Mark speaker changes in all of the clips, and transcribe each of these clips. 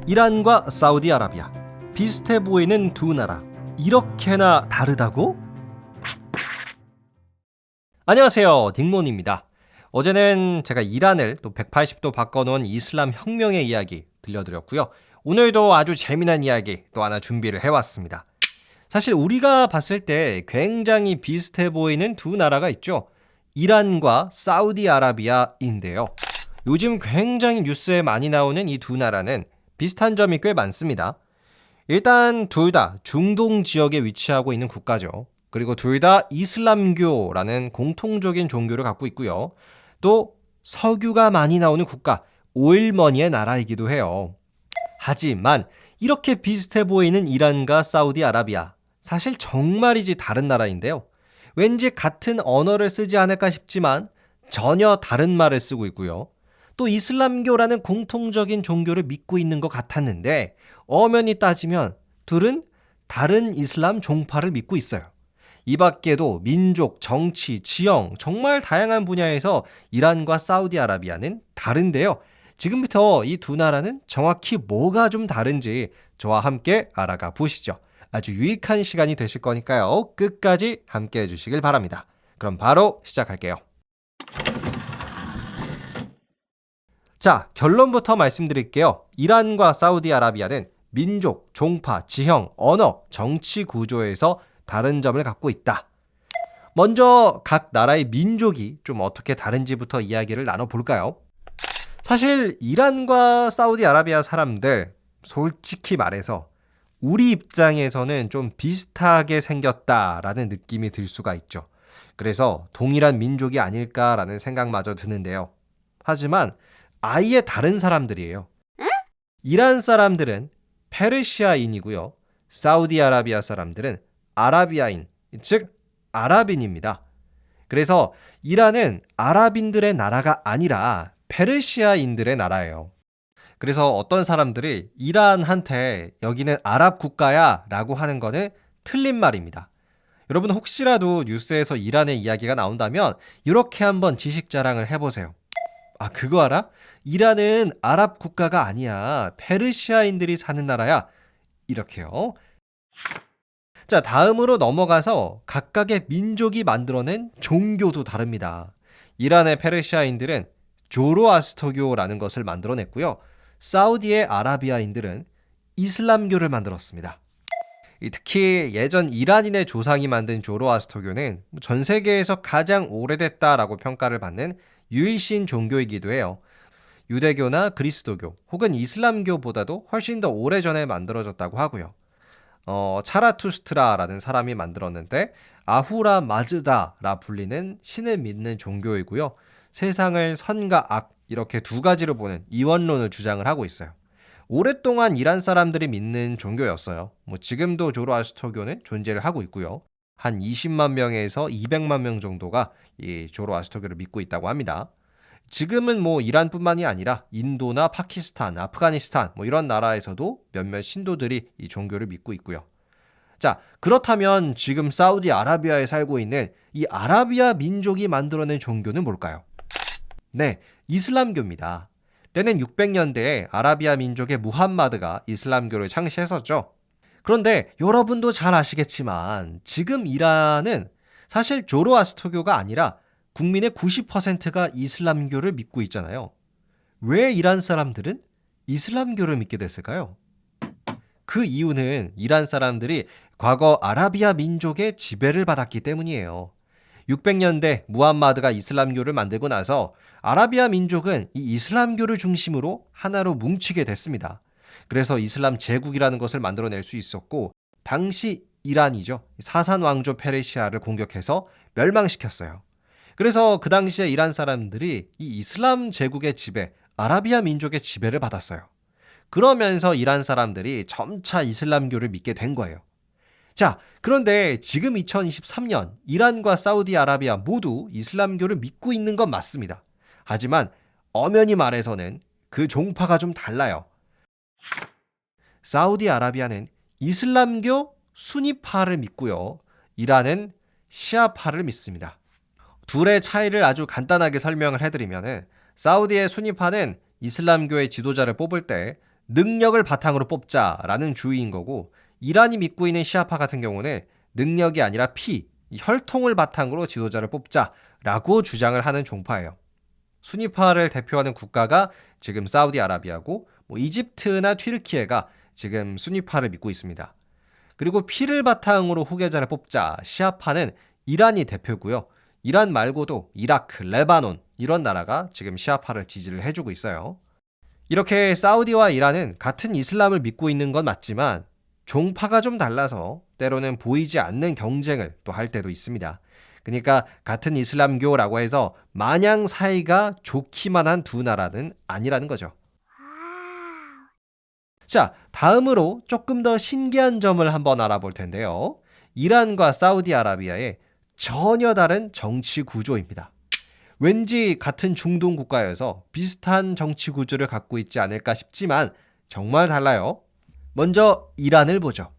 Speaker 1: 이란과 사우디아라비아, 비슷해 보이는 두 나라, 이렇게나 다르다고? 안녕하세요, 딩몬입니다. 어제는 제가 이란을 또 180도 바꿔놓은 이슬람 혁명의 이야기 들려드렸고요. 오늘도 아주 재미난 이야기 또 하나 준비를 해왔습니다. 사실 우리가 봤을 때 굉장히 비슷해 보이는 두 나라가 있죠. 이란과 사우디아라비아인데요. 요즘 굉장히 뉴스에 많이 나오는 이 두 나라는 비슷한 점이 꽤 많습니다. 일단 둘 다 중동 지역에 위치하고 있는 국가죠. 그리고 둘 다 이슬람교라는 공통적인 종교를 갖고 있고요. 또 석유가 많이 나오는 국가, 오일머니의 나라이기도 해요. 하지만 이렇게 비슷해 보이는 이란과 사우디아라비아, 사실 정말이지 다른 나라인데요. 왠지 같은 언어를 쓰지 않을까 싶지만 전혀 다른 말을 쓰고 있고요. 또 이슬람교라는 공통적인 종교를 믿고 있는 것 같았는데 엄연히 따지면 둘은 다른 이슬람 종파를 믿고 있어요. 이 밖에도 민족, 정치, 지형 정말 다양한 분야에서 이란과 사우디아라비아는 다른데요. 지금부터 이 두 나라는 정확히 뭐가 좀 다른지 저와 함께 알아가 보시죠. 아주 유익한 시간이 되실 거니까요. 끝까지 함께 해주시길 바랍니다. 그럼 바로 시작할게요. 자, 결론부터 말씀드릴게요. 이란과 사우디아라비아는 민족, 종파, 지형, 언어, 정치 구조에서 다른 점을 갖고 있다. 먼저 각 나라의 민족이 좀 어떻게 다른지부터 이야기를 나눠볼까요? 사실 이란과 사우디아라비아 사람들 솔직히 말해서 우리 입장에서는 좀 비슷하게 생겼다라는 느낌이 들 수가 있죠. 그래서 동일한 민족이 아닐까라는 생각마저 드는데요. 하지만 아예 다른 사람들이에요. 이란 사람들은 페르시아인이고요. 사우디아라비아 사람들은 아라비아인, 즉 아랍인입니다. 그래서 이란은 아랍인들의 나라가 아니라 페르시아인들의 나라예요. 그래서 어떤 사람들이 이란한테 여기는 아랍 국가야 라고 하는 거는 틀린 말입니다. 여러분 혹시라도 뉴스에서 이란의 이야기가 나온다면 이렇게 한번 지식 자랑을 해보세요. 아, 그거 알아? 이란은 아랍 국가가 아니야. 페르시아인들이 사는 나라야. 이렇게요. 자, 다음으로 넘어가서 각각의 민족이 만들어낸 종교도 다릅니다. 이란의 페르시아인들은 조로아스터교라는 것을 만들어냈고요. 사우디의 아라비아인들은 이슬람교를 만들었습니다. 특히 예전 이란인의 조상이 만든 조로아스터교는 전 세계에서 가장 오래됐다라고 평가를 받는 유일신 종교이기도 해요. 유대교나 그리스도교 혹은 이슬람교보다도 훨씬 더 오래전에 만들어졌다고 하고요. 차라투스트라라는 사람이 만들었는데 아후라 마즈다라 불리는 신을 믿는 종교이고요. 세상을 선과 악 이렇게 두 가지로 보는 이원론을 주장을 하고 있어요. 오랫동안 이란 사람들이 믿는 종교였어요. 지금도 조로아스터교는 존재를 하고 있고요. 한 20만 명에서 200만 명 정도가 이 조로아스터교를 믿고 있다고 합니다. 지금은 이란뿐만이 아니라 인도나 파키스탄, 아프가니스탄 이런 나라에서도 몇몇 신도들이 이 종교를 믿고 있고요. 자, 그렇다면 지금 사우디아라비아에 살고 있는 이 아라비아 민족이 만들어낸 종교는 뭘까요? 네, 이슬람교입니다. 때는 600년대에 아라비아 민족의 무함마드가 이슬람교를 창시했었죠. 그런데 여러분도 잘 아시겠지만 지금 이란은 사실 조로아스터교가 아니라 국민의 90%가 이슬람교를 믿고 있잖아요. 왜 이란 사람들은 이슬람교를 믿게 됐을까요? 그 이유는 이란 사람들이 과거 아라비아 민족의 지배를 받았기 때문이에요. 600년대 무함마드가 이슬람교를 만들고 나서 아라비아 민족은 이 이슬람교를 중심으로 하나로 뭉치게 됐습니다. 그래서 이슬람 제국이라는 것을 만들어낼 수 있었고 당시 이란이죠. 사산 왕조 페르시아를 공격해서 멸망시켰어요. 그래서 그 당시에 이란 사람들이 이 이슬람 제국의 지배, 아라비아 민족의 지배를 받았어요. 그러면서 이란 사람들이 점차 이슬람교를 믿게 된 거예요. 자, 그런데 지금 2023년 이란과 사우디아라비아 모두 이슬람교를 믿고 있는 건 맞습니다. 하지만 엄연히 말해서는 그 종파가 좀 달라요. 사우디아라비아는 이슬람교 수니파를 믿고요. 이란은 시아파를 믿습니다. 둘의 차이를 아주 간단하게 설명을 해드리면 사우디의 수니파는 이슬람교의 지도자를 뽑을 때 능력을 바탕으로 뽑자라는 주의인 거고, 이란이 믿고 있는 시아파 같은 경우는 능력이 아니라 피, 혈통을 바탕으로 지도자를 뽑자라고 주장을 하는 종파예요. 수니파를 대표하는 국가가 지금 사우디아라비아고, 이집트나 튀르키예가 지금 수니파를 믿고 있습니다. 그리고 피를 바탕으로 후계자를 뽑자 시아파는 이란이 대표고요. 이란 말고도 이라크, 레바논 이런 나라가 지금 시아파를 지지를 해주고 있어요. 이렇게 사우디와 이란은 같은 이슬람을 믿고 있는 건 맞지만 종파가 좀 달라서 때로는 보이지 않는 경쟁을 또 할 때도 있습니다. 그러니까 같은 이슬람교라고 해서 마냥 사이가 좋기만 한 두 나라는 아니라는 거죠. 자, 다음으로 조금 더 신기한 점을 한번 알아볼 텐데요. 이란과 사우디아라비아의 전혀 다른 정치 구조입니다. 왠지 같은 중동 국가여서 비슷한 정치 구조를 갖고 있지 않을까 싶지만 정말 달라요. 먼저 이란을 보죠.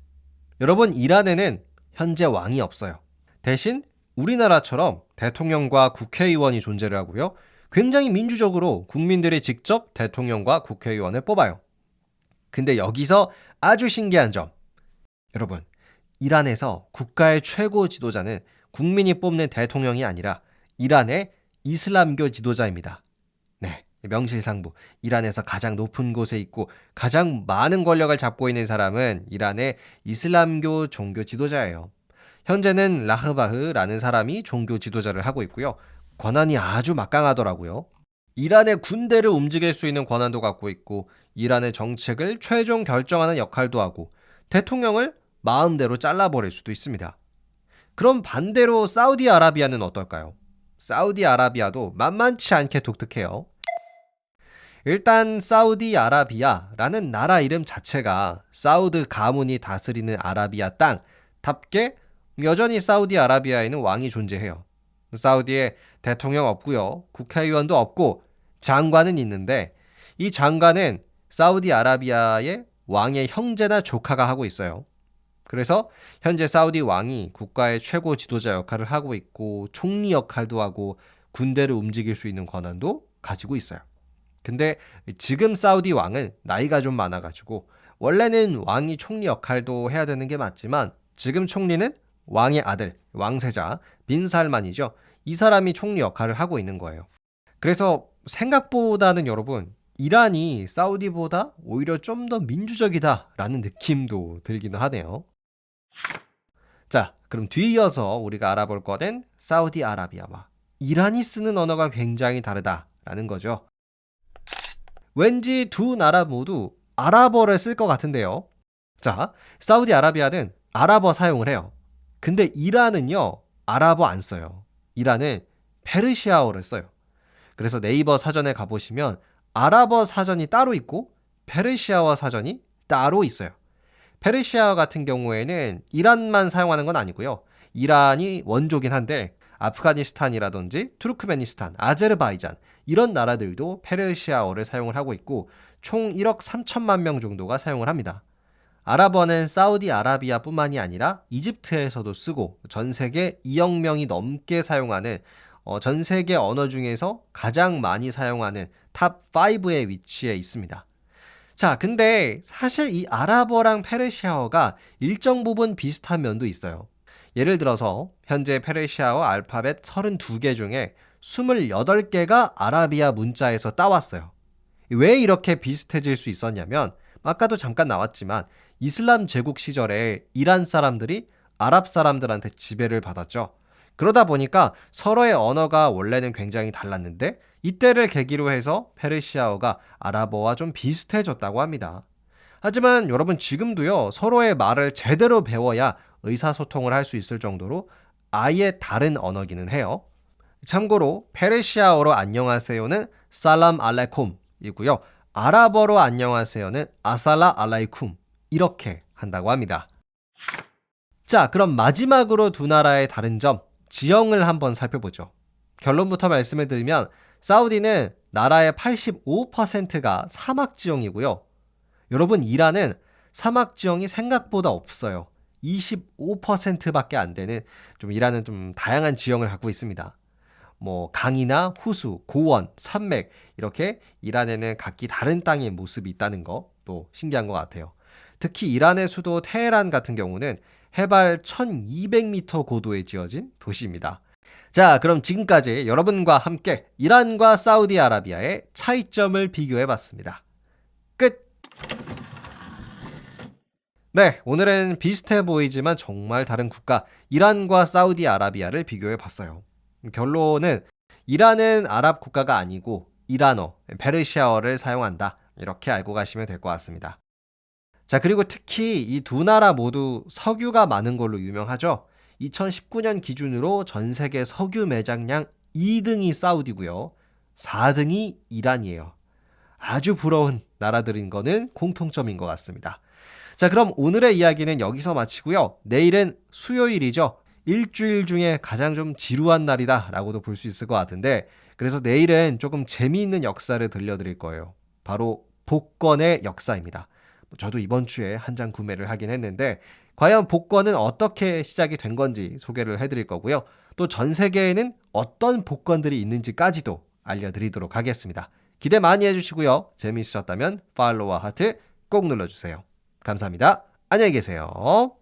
Speaker 1: 여러분, 이란에는 현재 왕이 없어요. 대신 우리나라처럼 대통령과 국회의원이 존재를 하고요. 굉장히 민주적으로 국민들이 직접 대통령과 국회의원을 뽑아요. 근데 여기서 아주 신기한 점. 여러분, 이란에서 국가의 최고 지도자는 국민이 뽑는 대통령이 아니라 이란의 이슬람교 지도자입니다. 네, 명실상부. 이란에서 가장 높은 곳에 있고 가장 많은 권력을 잡고 있는 사람은 이란의 이슬람교 종교 지도자예요. 현재는 라흐바흐라는 사람이 종교 지도자를 하고 있고요. 권한이 아주 막강하더라고요. 이란의 군대를 움직일 수 있는 권한도 갖고 있고 이란의 정책을 최종 결정하는 역할도 하고 대통령을 마음대로 잘라버릴 수도 있습니다. 그럼 반대로 사우디아라비아는 어떨까요? 사우디아라비아도 만만치 않게 독특해요. 일단 사우디아라비아라는 나라 이름 자체가 사우드 가문이 다스리는 아라비아 땅답게 여전히 사우디아라비아에는 왕이 존재해요. 사우디에 대통령 없고요. 국회의원도 없고 장관은 있는데 이 장관은 사우디아라비아의 왕의 형제나 조카가 하고 있어요. 그래서 현재 사우디 왕이 국가의 최고 지도자 역할을 하고 있고 총리 역할도 하고 군대를 움직일 수 있는 권한도 가지고 있어요. 근데 지금 사우디 왕은 나이가 좀 많아가지고 원래는 왕이 총리 역할도 해야 되는 게 맞지만 지금 총리는 왕의 아들, 왕세자 빈 살만이죠. 이 사람이 총리 역할을 하고 있는 거예요. 그래서 생각보다는 여러분 이란이 사우디보다 오히려 좀 더 민주적이다라는 느낌도 들기는 하네요. 자, 그럼 뒤이어서 우리가 알아볼 거는 사우디아라비아와 이란이 쓰는 언어가 굉장히 다르다라는 거죠. 왠지 두 나라 모두 아랍어를 쓸 것 같은데요. 자, 사우디아라비아는 아랍어 사용을 해요. 근데 이란은요, 아랍어 안 써요. 이란은 페르시아어를 써요. 그래서 네이버 사전에 가보시면 아랍어 사전이 따로 있고 페르시아어 사전이 따로 있어요. 페르시아어 같은 경우에는 이란만 사용하는 건 아니고요. 이란이 원조긴 한데 아프가니스탄이라든지 투르크메니스탄, 아제르바이잔 이런 나라들도 페르시아어를 사용을 하고 있고 총 1억 3천만 명 정도가 사용을 합니다. 아랍어는 사우디아라비아뿐만이 아니라 이집트에서도 쓰고 전 세계 2억 명이 넘게 사용하는 전 세계 언어 중에서 가장 많이 사용하는 탑 5에 위치해 있습니다. 자, 근데 사실 이 아랍어랑 페르시아어가 일정 부분 비슷한 면도 있어요. 예를 들어서 현재 페르시아어 알파벳 32개 중에 28개가 아라비아 문자에서 따왔어요. 왜 이렇게 비슷해질 수 있었냐면 아까도 잠깐 나왔지만 이슬람 제국 시절에 이란 사람들이 아랍 사람들한테 지배를 받았죠. 그러다 보니까 서로의 언어가 원래는 굉장히 달랐는데 이때를 계기로 해서 페르시아어가 아랍어와 좀 비슷해졌다고 합니다. 하지만 여러분 지금도요 서로의 말을 제대로 배워야 의사소통을 할 수 있을 정도로 아예 다른 언어기는 해요. 참고로 페르시아어로 안녕하세요는 살람 알레콤이고요. 아랍어로 안녕하세요는 아살라 알라이쿰 이렇게 한다고 합니다. 자, 그럼 마지막으로 두 나라의 다른 점, 지형을 한번 살펴보죠. 결론부터 말씀을 드리면 사우디는 나라의 85%가 사막 지형이고요. 여러분 이란은 사막 지형이 생각보다 없어요. 25%밖에 안 되는 이란은 좀 다양한 지형을 갖고 있습니다. 강이나 호수, 고원, 산맥 이렇게 이란에는 각기 다른 땅의 모습이 있다는 거. 또 신기한 것 같아요. 특히 이란의 수도 테헤란 같은 경우는 해발 1200m 고도에 지어진 도시입니다. 자, 그럼 지금까지 여러분과 함께 이란과 사우디아라비아의 차이점을 비교해 봤습니다. 끝! 네, 오늘은 비슷해 보이지만 정말 다른 국가 이란과 사우디아라비아를 비교해 봤어요. 결론은 이란은 아랍 국가가 아니고 이란어, 페르시아어를 사용한다. 이렇게 알고 가시면 될 것 같습니다. 자, 그리고 특히 이 두 나라 모두 석유가 많은 걸로 유명하죠. 2019년 기준으로 전 세계 석유 매장량 2등이 사우디고요. 4등이 이란이에요. 아주 부러운 나라들인 거는 공통점인 것 같습니다. 자, 그럼 오늘의 이야기는 여기서 마치고요. 내일은 수요일이죠. 일주일 중에 가장 좀 지루한 날이다 라고도 볼 수 있을 것 같은데, 그래서 내일은 조금 재미있는 역사를 들려드릴 거예요. 바로 복권의 역사입니다. 저도 이번 주에 한 장 구매를 하긴 했는데, 과연 복권은 어떻게 시작이 된 건지 소개를 해드릴 거고요. 또 전 세계에는 어떤 복권들이 있는지까지도 알려드리도록 하겠습니다. 기대 많이 해주시고요. 재미있으셨다면 팔로우와 하트 꼭 눌러주세요. 감사합니다. 안녕히 계세요.